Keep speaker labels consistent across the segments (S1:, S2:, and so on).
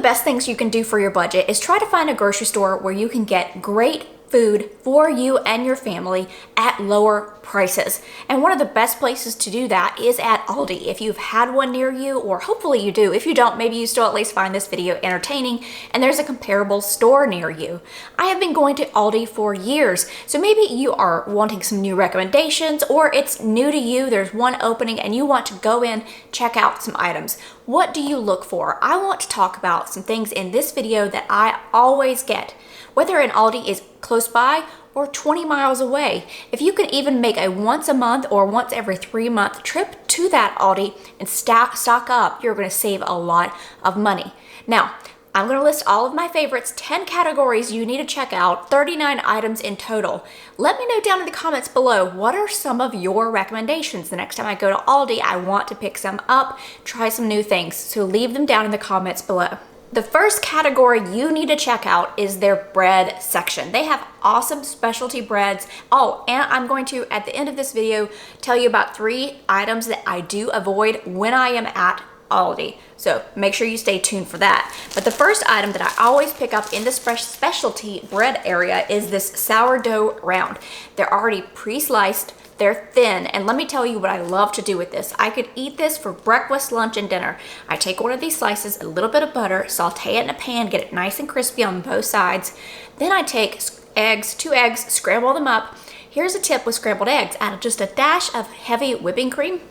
S1: the best things you can do for your budget is try to find a grocery store where you can get great food for you and your family at lower prices. And one of the best places to do that is at Aldi. If you've had one near you, or hopefully you do, if you don't, maybe you still at least find this video entertaining and there's a comparable store near you. I have been going to Aldi for years, so maybe you are wanting some new recommendations, or it's new to you, there's one opening and you want to go in, check out some items. What do you look for? I want to talk about some things in this video that I always get, whether an Aldi is close by or 20 miles away. If you can even make a once a month or once every 3-month trip to that Aldi and stock up, you're gonna save a lot of money. Now, I'm gonna list all of my favorites, 10 categories you need to check out, 39 items in total. Let me know down in the comments below, what are some of your recommendations? The next time I go to Aldi, I want to pick some up, try some new things, so leave them down in the comments below. The first category you need to check out is their bread section. They have awesome specialty breads. Oh, and I'm going to, at the end of this video, tell you about 3 items that I do avoid when I am at Aldi. So make sure you stay tuned for that. But the first item that I always pick up in the specialty bread area is this sourdough round. They're already pre-sliced. They're thin, and let me tell you what I love to do with this. I could eat this for breakfast, lunch, and dinner. I take one of these slices, a little bit of butter, saute it in a pan, get it nice and crispy on both sides. Then I take eggs, 2 eggs, scramble them up. Here's a tip with scrambled eggs. Add just a dash of heavy whipping cream,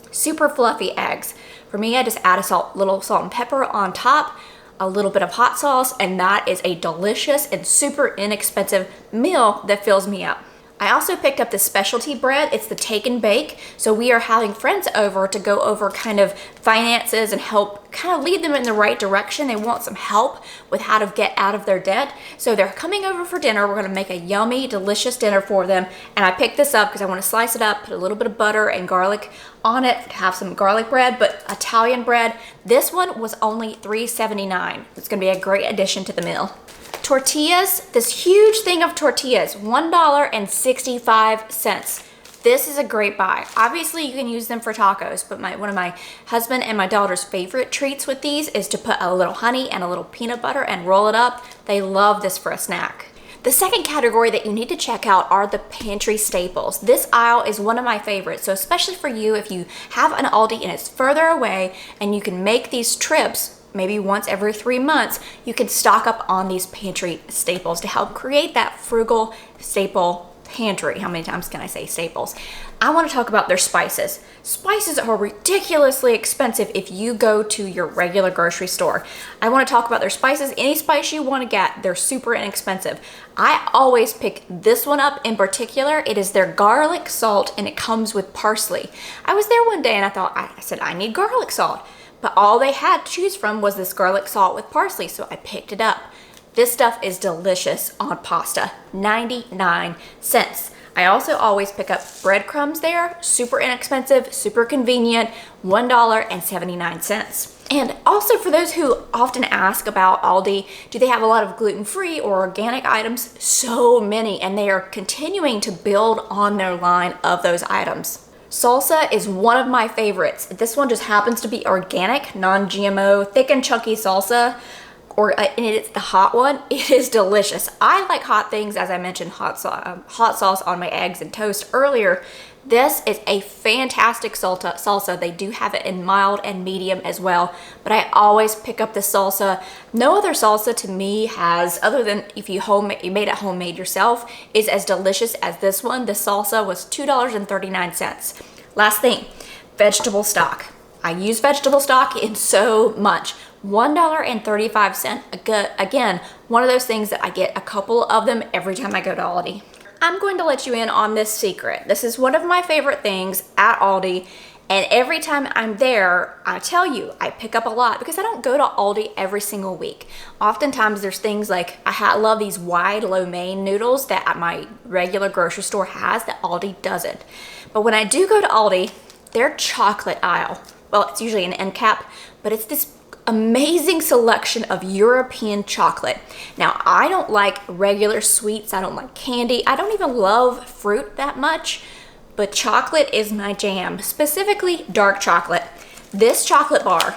S1: super fluffy eggs. For me, I just add a little salt and pepper on top, a little bit of hot sauce, and that is a delicious and super inexpensive meal that fills me up. I also picked up this specialty bread. It's the take and bake. So we are having friends over to go over kind of finances and help kind of lead them in the right direction. They want some help with how to get out of their debt. So they're coming over for dinner. We're gonna make a yummy, delicious dinner for them. And I picked this up because I want to slice it up, put a little bit of butter and garlic on it, have some garlic bread, but Italian bread. This one was only $3.79. It's gonna be a great addition to the meal. Tortillas, this huge thing of tortillas, $1.65. This is a great buy. Obviously, you can use them for tacos, but one of my husband and my daughter's favorite treats with these is to put a little honey and a little peanut butter and roll it up. They love this for a snack. The second category that you need to check out are the pantry staples. This aisle is one of my favorites, so especially for you if you have an Aldi and it's further away and you can make these trips, maybe once every 3 months, you can stock up on these pantry staples to help create that frugal staple pantry. How many times can I say staples? I want to talk about their spices. Spices are ridiculously expensive if you go to your regular grocery store. I want to talk about their spices. Any spice you want to get, they're super inexpensive. I always pick this one up in particular. It is their garlic salt and it comes with parsley. I was there one day and I said, I need garlic salt. But all they had to choose from was this garlic salt with parsley, so I picked it up. This stuff is delicious on pasta, 99 cents. I also always pick up breadcrumbs there, super inexpensive, super convenient, $1.79. And also for those who often ask about Aldi, do they have a lot of gluten-free or organic items? So many, and they are continuing to build on their line of those items. Salsa is one of my favorites. This one just happens to be organic, non-GMO, thick and chunky salsa, and it's the hot one. It is delicious. I like hot things, as I mentioned, hot sauce on my eggs and toast earlier. This is a fantastic salsa. They do have it in mild and medium as well, but I always pick up the salsa. No other salsa to me has, other than if you made it homemade yourself, is as delicious as this one. The salsa was $2.39. Last thing, vegetable stock. I use vegetable stock in so much. $1.35. Again, one of those things that I get a couple of them every time I go to Aldi. I'm going to let you in on this secret. This is one of my favorite things at Aldi, and every time I'm there, I tell you, I pick up a lot because I don't go to Aldi every single week. Oftentimes there's things like, I love these wide lo mein noodles that my regular grocery store has that Aldi doesn't. But when I do go to Aldi, their chocolate aisle, well, it's usually an end cap, but it's this amazing selection of European chocolate. Now, I don't like regular sweets. I don't like candy. I don't even love fruit that much, but chocolate is my jam, specifically dark chocolate. This chocolate bar,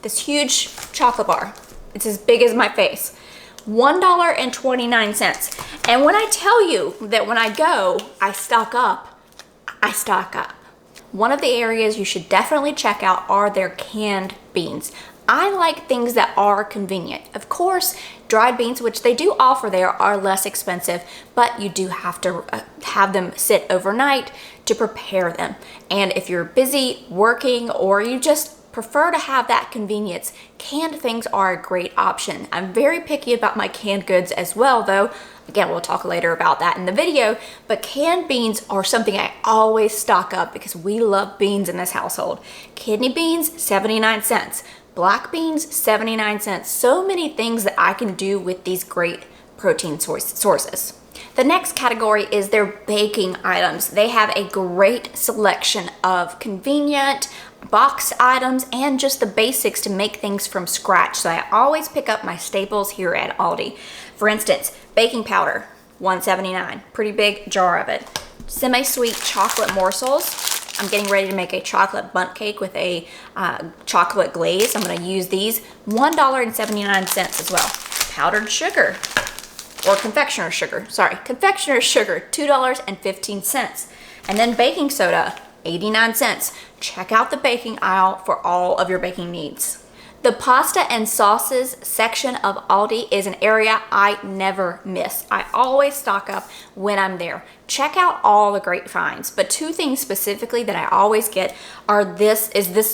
S1: this huge chocolate bar, It's as big as my face. $1.29. And when I tell you that when I go, I stock up, I stock up. One of the areas you should definitely check out are their canned beans. I like things that are convenient. Of course, dried beans, which they do offer there, are less expensive, but you do have to have them sit overnight to prepare them. And if you're busy working or you just prefer to have that convenience, canned things are a great option. I'm very picky about my canned goods as well, though. Again, we'll talk later about that in the video, but canned beans are something I always stock up because we love beans in this household. Kidney beans, 79 cents. Black beans, 79 cents. So many things that I can do with these great protein sources. The next category is their baking items. They have a great selection of convenient box items and just the basics to make things from scratch. So I always pick up my staples here at Aldi. For instance, baking powder, $1.79. Pretty big jar of it. Semi-sweet chocolate morsels. I'm getting ready to make a chocolate bundt cake with a chocolate glaze. I'm going to use these. $1.79 as well. Powdered sugar, or confectioner's sugar. Sorry, confectioner's sugar, $2.15. And then baking soda, 89 cents. Check out the baking aisle for all of your baking needs. The pasta and sauces section of Aldi is an area I never miss. I always stock up when I'm there. Check out all the great finds, but two things specifically that I always get are this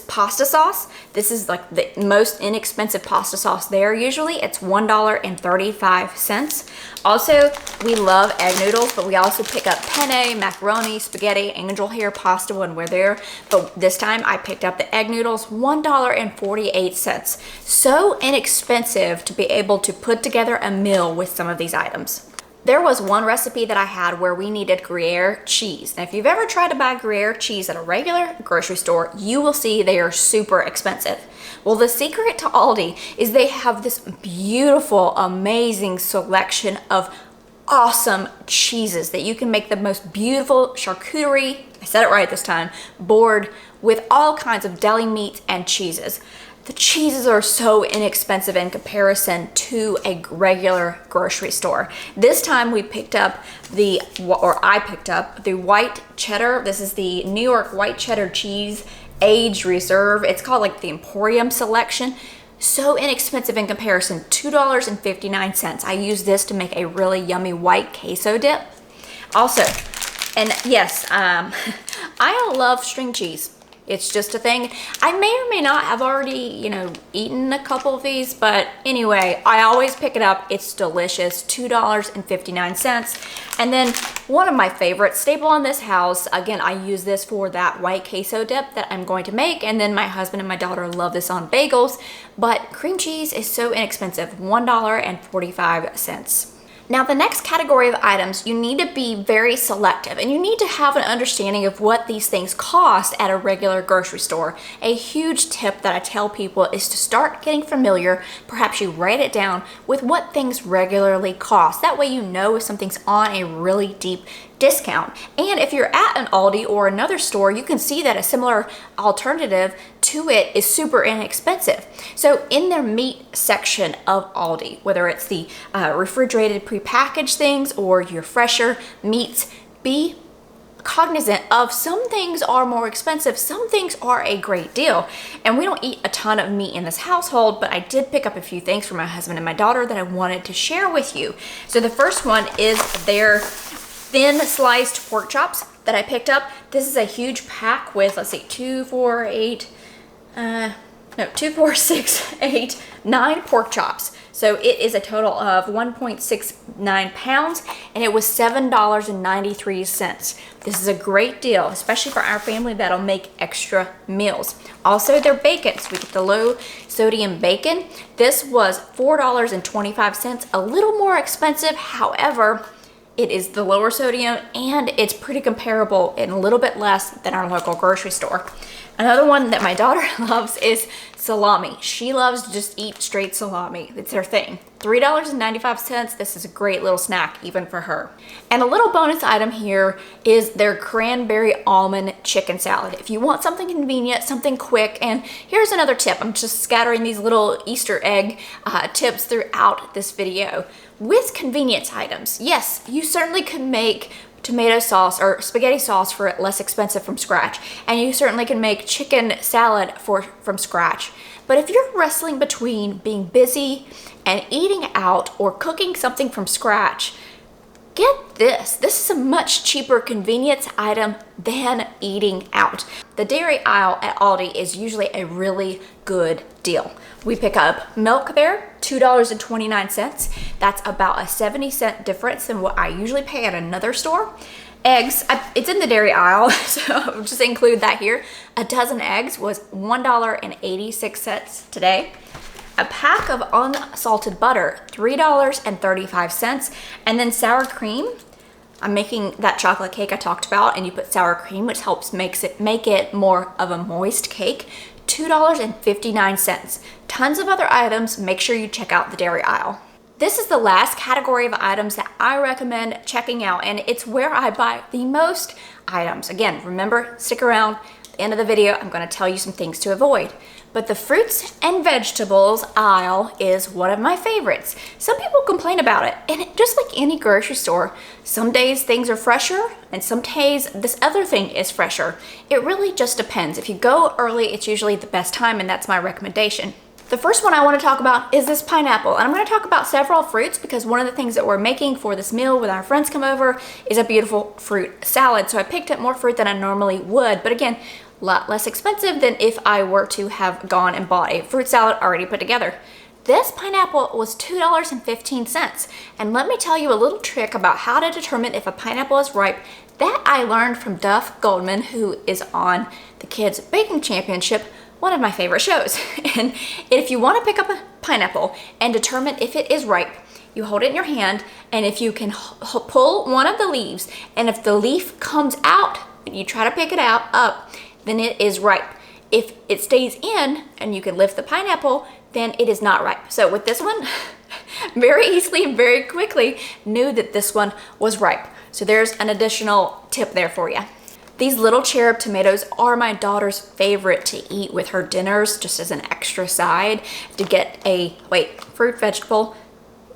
S1: pasta sauce. This is like the most inexpensive pasta sauce there. Usually it's $1.35. Also, we love egg noodles, but we also pick up penne, macaroni, spaghetti, angel hair pasta when we're there. But this time I picked up the egg noodles, $1.48. So inexpensive to be able to put together a meal with some of these items. There was one recipe that I had where we needed Gruyere cheese. And if you've ever tried to buy Gruyere cheese at a regular grocery store, you will see they are super expensive. Well, the secret to Aldi is they have this beautiful, amazing selection of awesome cheeses that you can make the most beautiful charcuterie, I said it right this time, board with all kinds of deli meats and cheeses. The cheeses are so inexpensive in comparison to a regular grocery store. This time we picked up I picked up the white cheddar. This is the New York white cheddar cheese aged reserve. It's called like the Emporium selection. So inexpensive in comparison, $2.59. I use this to make a really yummy white queso dip. Also, and yes, I love string cheese. It's just a thing. I may or may not have already, eaten a couple of these, but anyway, I always pick it up. It's delicious, $2.59. And then one of my favorite staple in this house, again, I use this for that white queso dip that I'm going to make, and then my husband and my daughter love this on bagels, but cream cheese is so inexpensive, $1.45. Now, the next category of items, you need to be very selective and you need to have an understanding of what these things cost at a regular grocery store. A huge tip that I tell people is to start getting familiar, perhaps you write it down, with what things regularly cost. That way you know if something's on a really deep discount. And if you're at an Aldi or another store, you can see that a similar alternative to it is super inexpensive. So in their meat section of Aldi, whether it's the refrigerated prepackaged things or your fresher meats, be cognizant of some things are more expensive, some things are a great deal. And we don't eat a ton of meat in this household, but I did pick up a few things for my husband and my daughter that I wanted to share with you. So the first one is their thin sliced pork chops that I picked up. This is a huge pack with, let's see, 9 pork chops. So it is a total of 1.69 pounds and it was $7.93. This is a great deal, especially for our family that'll make extra meals. Also their bacon, so we get the low sodium bacon. This was $4.25, a little more expensive. However, it is the lower sodium and it's pretty comparable and a little bit less than our local grocery store. Another one that my daughter loves is salami. She loves to just eat straight salami. It's her thing. $3.95. This is a great little snack even for her. And a little bonus item here is their cranberry almond chicken salad. If you want something convenient, something quick, and here's another tip. I'm just scattering these little Easter egg tips throughout this video. With convenience items, yes, you certainly could make tomato sauce or spaghetti sauce for less expensive from scratch, and you certainly can make chicken salad from scratch. But if you're wrestling between being busy and eating out or cooking something from scratch, get this. This is a much cheaper convenience item than eating out. The dairy aisle at Aldi is usually a really good deal. We pick up milk there, $2.29. That's about a 70-cent difference than what I usually pay at another store. Eggs, it's in the dairy aisle, so I'll just include that here. A dozen eggs was $1.86 today. A pack of unsalted butter, $3.35. And then sour cream. I'm making that chocolate cake I talked about, and you put sour cream, which helps make it more of a moist cake. $2.59. Tons of other items. Make sure you check out the dairy aisle. This is the last category of items that I recommend checking out, and it's where I buy the most items. Again, remember, stick around. At the end of the video, I'm going to tell you some things to avoid. But the fruits and vegetables aisle is one of my favorites. Some people complain about it, and just like any grocery store, some days things are fresher, and some days this other thing is fresher. It really just depends. If you go early, it's usually the best time, and that's my recommendation. The first one I want to talk about is this pineapple, and I'm going to talk about several fruits because one of the things that we're making for this meal when our friends come over is a beautiful fruit salad. So I picked up more fruit than I normally would, but again, a lot less expensive than if I were to have gone and bought a fruit salad already put together. This pineapple was $2.15, and let me tell you a little trick about how to determine if a pineapple is ripe that I learned from Duff Goldman, who is on the Kids Baking Championship, one of my favorite shows. And if you want to pick up a pineapple and determine if it is ripe, you hold it in your hand, and if you can pull one of the leaves, and if the leaf comes out and you try to pick it up, then it is ripe. If it stays in and you can lift the pineapple, then it is not ripe. So with this one, very easily and very quickly knew that this one was ripe. So there's an additional tip there for you. These little cherub tomatoes are my daughter's favorite to eat with her dinners, just as an extra side. To get a, fruit, vegetable.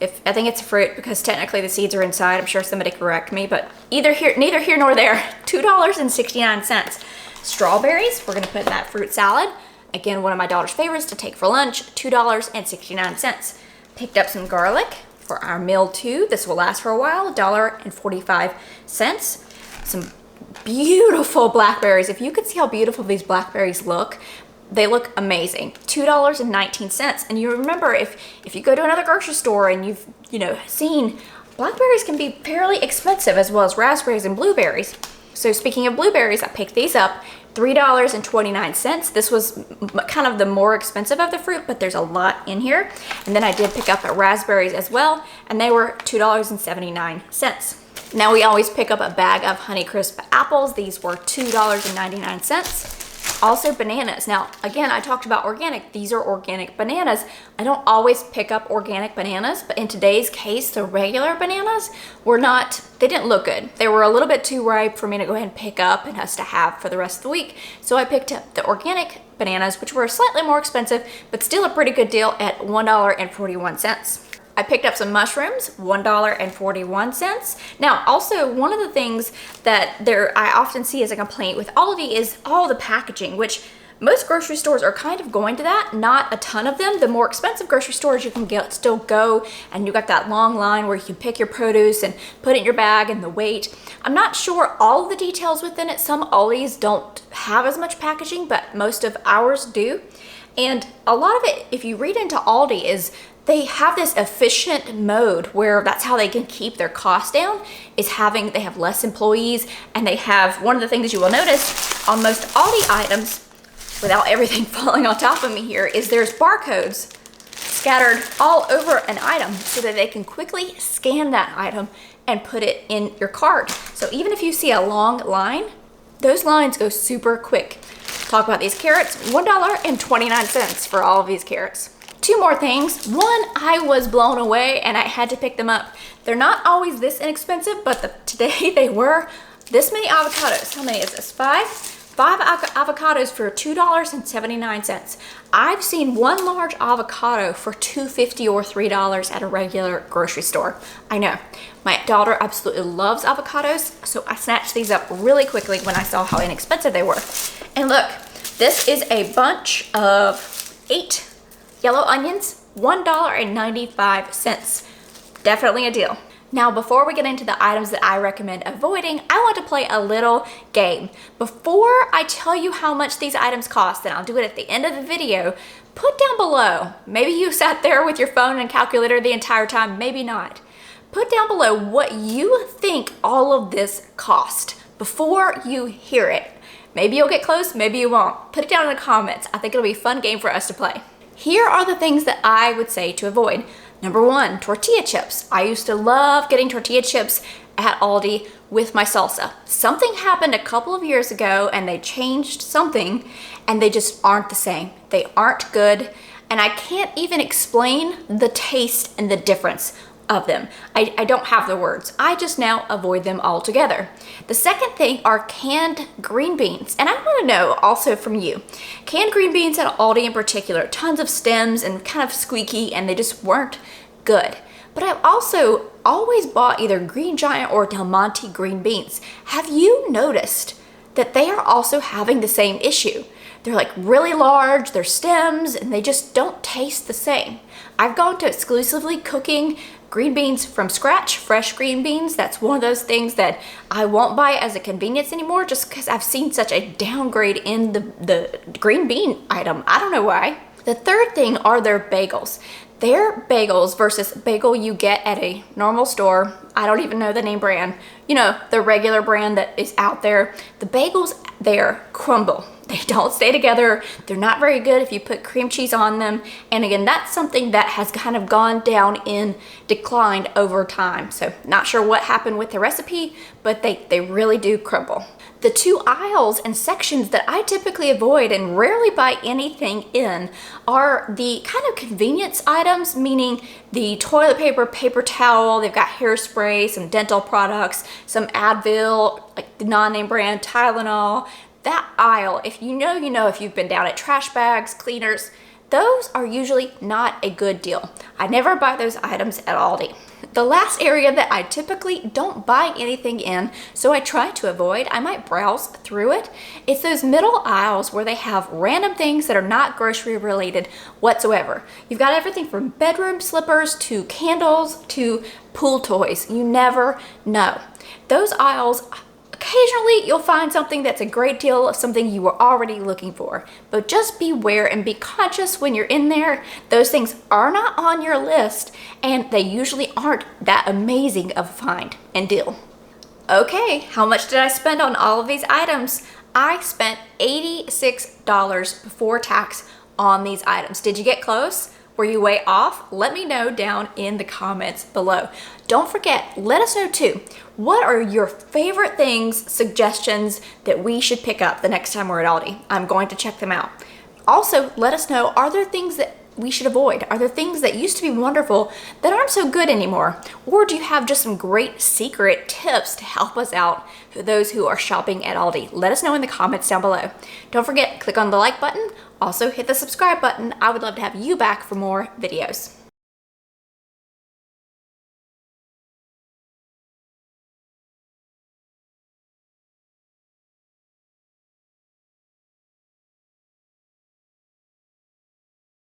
S1: I think it's a fruit because technically the seeds are inside. I'm sure somebody correct me, but neither here nor there. $2.69. Strawberries, we're gonna put in that fruit salad. Again, one of my daughter's favorites to take for lunch, $2.69. Picked up some garlic for our meal too. This will last for a while, $1.45. Some beautiful blackberries. If you could see how beautiful these blackberries look, they look amazing. $2.19. And you remember, if you go to another grocery store and you've seen, blackberries can be fairly expensive, as well as raspberries and blueberries. So speaking of blueberries, I picked these up, $3.29. This was kind of the more expensive of the fruit, but there's a lot in here. And then I did pick up raspberries as well, and they were $2.79. Now we always pick up a bag of Honeycrisp apples. These were $2.99. Also bananas. Now, again, I talked about organic. These are organic bananas. I don't always pick up organic bananas, but in today's case, the regular bananas they didn't look good. They were a little bit too ripe for me to go ahead and pick up and us to have for the rest of the week. So I picked up the organic bananas, which were slightly more expensive, but still a pretty good deal at $1.41. I picked up some mushrooms, $1.41. Now, also one of the things that I often see as a complaint with Aldi is all the packaging, which most grocery stores are kind of going to that, not a ton of them. The more expensive grocery stores, you can still go, and you got that long line where you can pick your produce and put it in your bag and the weight. I'm not sure all of the details within it. Some Aldis don't have as much packaging, but most of ours do. And a lot of it, if you read into Aldi, is they have this efficient mode where that's how they can keep their costs down, is they have less employees, and they have, one of the things you will notice on most Aldi items, without everything falling on top of me here, is there's barcodes scattered all over an item so that they can quickly scan that item and put it in your cart. So even if you see a long line, those lines go super quick. talk about these carrots. $1.29 for all of these carrots. Two more things. One, I was blown away and I had to pick them up. They're not always this inexpensive, but today they were. This many avocados. How many is this? Five avocados for $2.79. I've seen one large avocado for $2.50 or $3 at a regular grocery store. I know. My daughter absolutely loves avocados, so I snatched these up really quickly when I saw how inexpensive they were. And look, this is a bunch of 8 yellow onions, $1.95. Definitely a deal. Now, before we get into the items that I recommend avoiding, I want to play a little game. Before I tell you how much these items cost, and I'll do it at the end of the video, put down below, maybe you sat there with your phone and calculator the entire time, maybe not. Put down below what you think all of this cost before you hear it. Maybe you'll get close, maybe you won't. Put it down in the comments. I think it'll be a fun game for us to play. Here are the things that I would say to avoid. Number one, tortilla chips. I used to love getting tortilla chips at Aldi with my salsa. Something happened a couple of years ago and they changed something and they just aren't the same. They aren't good and I can't even explain the taste and the difference of them. I don't have the words. I just now avoid them altogether. The second thing are canned green beans. And I want to know also from you, canned green beans at Aldi in particular, tons of stems and kind of squeaky and they just weren't good. But I've also always bought either Green Giant or Del Monte green beans. Have you noticed that they are also having the same issue? They're like really large, they're stems, and they just don't taste the same. I've gone to exclusively cooking green beans from scratch, fresh green beans. That's one of those things that I won't buy as a convenience anymore just because I've seen such a downgrade in the green bean item. I don't know why. The third thing are their bagels. Their bagels versus bagel you get at a normal store, I don't even know the name brand, you know, the regular brand that is out there, the bagels there crumble. They don't stay together. They're not very good if you put cream cheese on them. And again, that's something that has kind of gone down in decline over time. So not sure what happened with the recipe, but they really do crumble. The two aisles and sections that I typically avoid and rarely buy anything in are the kind of convenience items, meaning the toilet paper, paper towel, they've got hairspray, some dental products, some Advil, like the non-name brand, Tylenol. That aisle, if you know, you know, if you've been down at trash bags, cleaners, those are usually not a good deal. I never buy those items at Aldi. The last area that I typically don't buy anything in, so I try to avoid, I might browse through it, it's those middle aisles where they have random things that are not grocery related whatsoever. You've got everything from bedroom slippers to candles to pool toys. You never know. Those aisles, occasionally you'll find something that's a great deal of something you were already looking for, but just beware and be conscious when you're in there. Those things are not on your list and they usually aren't that amazing of a find and deal. Okay, how much did I spend on all of these items? I spent $86 before tax on these items. Did you get close? Were you way off? Let me know down in the comments below. Don't forget, let us know too, what are your favorite things, suggestions that we should pick up the next time we're at Aldi? I'm going to check them out. Also, let us know, are there things that we should avoid? Are there things that used to be wonderful that aren't so good anymore? Or do you have just some great secret tips to help us out for those who are shopping at Aldi? Let us know in the comments down below. Don't forget, click on the like button. Also hit the subscribe button. I would love to have you back for more videos.